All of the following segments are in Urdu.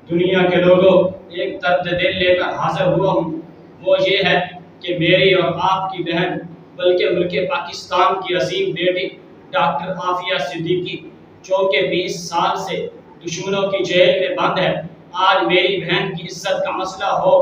دنیا کے لوگوں ایک درد دل لے کر حاضر ہوا ہوں، وہ یہ ہے کہ میری اور آپ کی بہن بلکہ ملک پاکستان کی عظیم بیٹی ڈاکٹر عافیہ صدیقی جو کہ 20 سال سے دشمنوں کی جیل میں بند ہے، آج میری بہن کی عزت کا مسئلہ ہو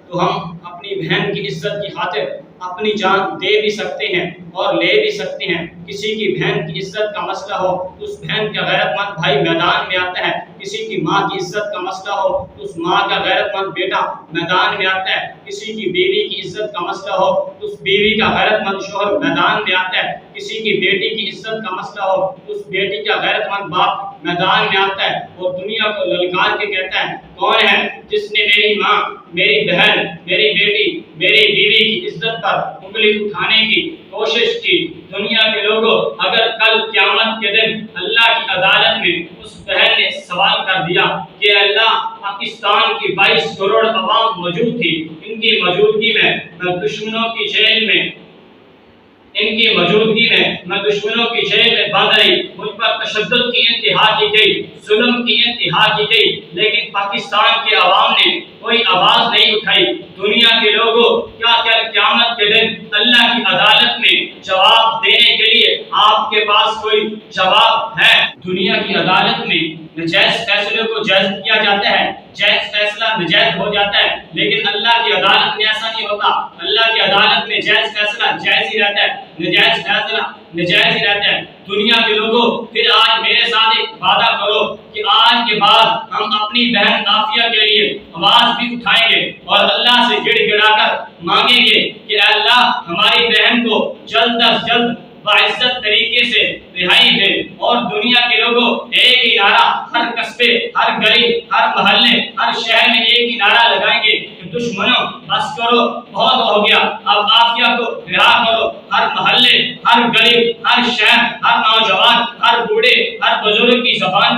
تو ہم اپنی بہن کی عزت کی خاطر اپنی جان دے بھی سکتے ہیں اور لے بھی سکتے ہیں۔ کسی کی بہن کی عزت کا مسئلہ ہو تو اس بہن کا غیرت مند بھائی میدان میں آتا ہے، کسی کی ماں کی عزت کا مسئلہ ہو تو اس ماں کا غیرت مند بیٹا میدان میں آتا ہے، کسی کی بیوی کی عزت کا مسئلہ ہو تو اس بیوی کا غیرت مند شوہر میدان میں آتا ہے، کسی کی بیٹی کی عزت کا مسئلہ ہو تو اس بیٹی کا غیرت مند باپ میدان میں آتا ہے اور دنیا کو للکار کے کہتا ہے کون ہے جس نے میری ماں، میری بہن، میری بیٹی، میری بیوی کی عزت پر انگلی اٹھانے کی کوشش کی۔ دنیا کے لوگوں، اگر کل قیامت کے دن اللہ کی عدالت میں اس بہن نے سوال کر دیا کہ اللہ پاکستان کی 22 کروڑ عوام موجود تھی، ان کی موجودگی میں میں دشمنوں کی جیل میں بند رہی، مجھ پر تشدد کی انتہا کی گئی، ظلم کی انتہا کی گئی، لیکن پاکستان کے عوام نے کوئی آواز نہیں اٹھائی۔ دنیا کے لوگوں، کیا قیامت کے دن اللہ کی عدالت میں جواب دینے کے لیے آپ کے پاس کوئی جواب ہے؟ دنیا کی عدالت میں نجائز فیصلے کو جائز کیا جاتا ہے، جائز فیصلہ نجائز ہو جاتا ہے، لیکن اللہ کی عدالت میں ایسا نہیں ہوتا۔ اللہ کی عدالت میں جائز فیصلہ جائز ہی رہتا ہے، نجائز فیصلہ نجائز ہی رہتا ہے۔ دنیا کے لوگوں، پھر آج میرے ساتھ ایک وعدہ کرو کہ آج کے بعد ہم اپنی بہن عافیہ کے لیے آواز بھی اٹھائیں گے اور اللہ سے گڑ گڑا کر مانگیں گے کہ اللہ ہماری بہن کو جلد از جلد باعزت طریقے سے رہائی دے۔ اور دنیا کے لوگوں، ایک ہی نعرہ ہر قصبے، ہر گلی، ہر محلے، ہر شہر میں ایک ہی نعرہ لگائیں گے کہ دشمنوں بس کرو، بہت ہو گیا، اب عافیہ کو رہا کرو۔ ہر محلے، ہر گلی، ہر شہر، ہر نوجوان، ہر بوڑھے، ہر بزرگ کی زبان